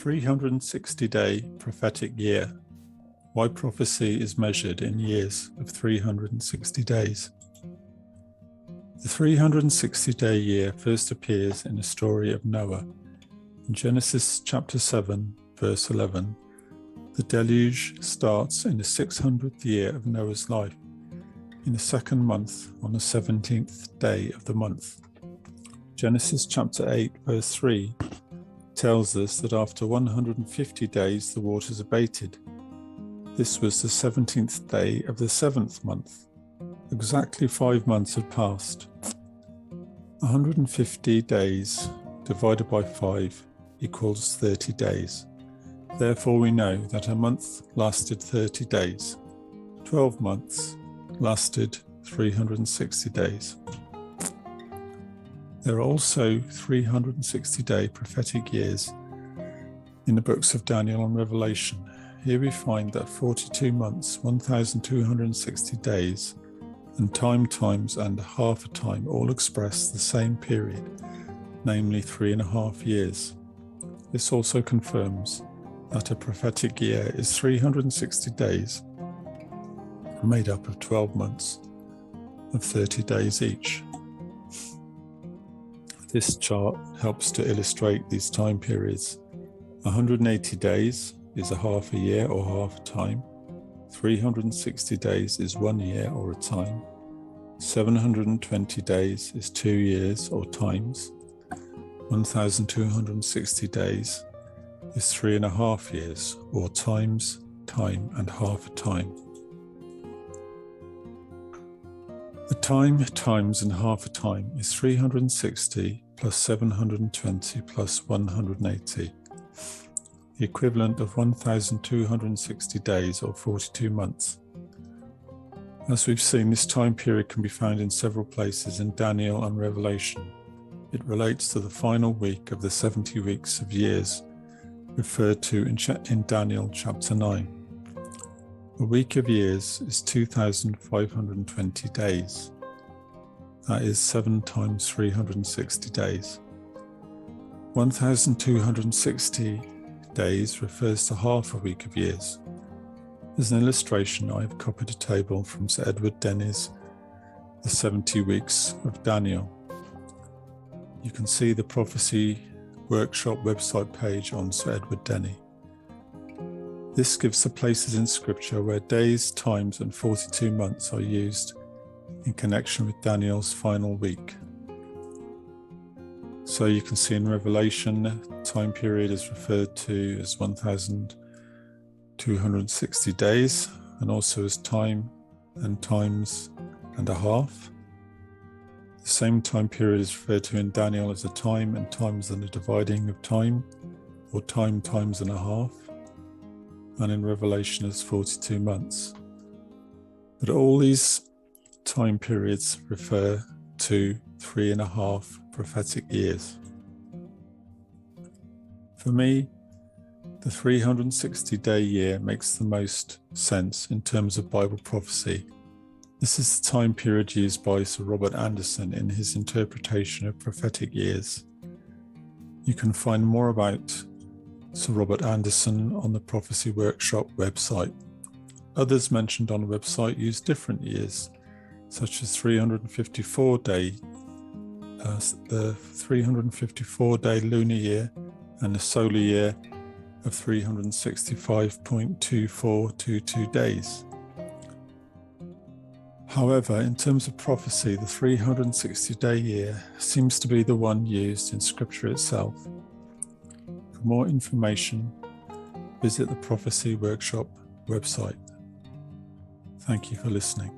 360-day prophetic year. Why prophecy is measured in years of 360 days. The 360-day year first appears in the story of Noah. In Genesis chapter 7, verse 11, the deluge starts in the 600th year of Noah's life, in the second month, on the 17th day of the month. Genesis chapter 8, verse 3 tells us that after 150 days the waters abated. This was the 17th day of the 7th month. Exactly 5 months had passed. 150 days divided by 5 equals 30 days. Therefore we know that a month lasted 30 days. 12 months lasted 360 days. There are also 360-day prophetic years in the books of Daniel and Revelation. Here we find that 42 months, 1,260 days, and times and half a time all express the same period, namely 3.5 years. This also confirms that a prophetic year is 360 days, made up of 12 months of 30 days each. This chart helps to illustrate these time periods. 180 days is a half a year or half a time. 360 days is 1 year or a time. 720 days is 2 years or times. 1,260 days is 3.5 years or times, time and half a time. The time, times and half a time is 360 plus 720 plus 180, the equivalent of 1,260 days or 42 months. As we've seen, this time period can be found in several places in Daniel and Revelation. It relates to the final week of the 70 weeks of years referred to in Daniel chapter 9. A week of years is 2,520 days. That is 7 times 360 days. 1,260 days refers to half a week of years. As an illustration, I have copied a table from Sir Edward Denny's The 70 Weeks of Daniel. You can see the Prophecy Workshop website page on Sir Edward Denny. This gives the places in Scripture where days, times and 42 months are used in connection with Daniel's final week. So you can see in Revelation, time period is referred to as 1,260 days, and also as time and times and a half. The same time period is referred to in Daniel as a time and times and a dividing of time, or time times and a half, and in Revelation as 42 months. But all these time periods refer to 3.5 prophetic years. For me, the 360-day year makes the most sense in terms of Bible prophecy. This is the time period used by Sir Robert Anderson in his interpretation of prophetic years. You can find more about Sir Robert Anderson on the Prophecy Workshop website. Others mentioned on the website use different years, such as 354-day, the 354-day lunar year and the solar year of 365.2422 days. However, in terms of prophecy, the 360-day year seems to be the one used in Scripture itself. For more information, visit the Prophecy Workshop website. Thank you for listening.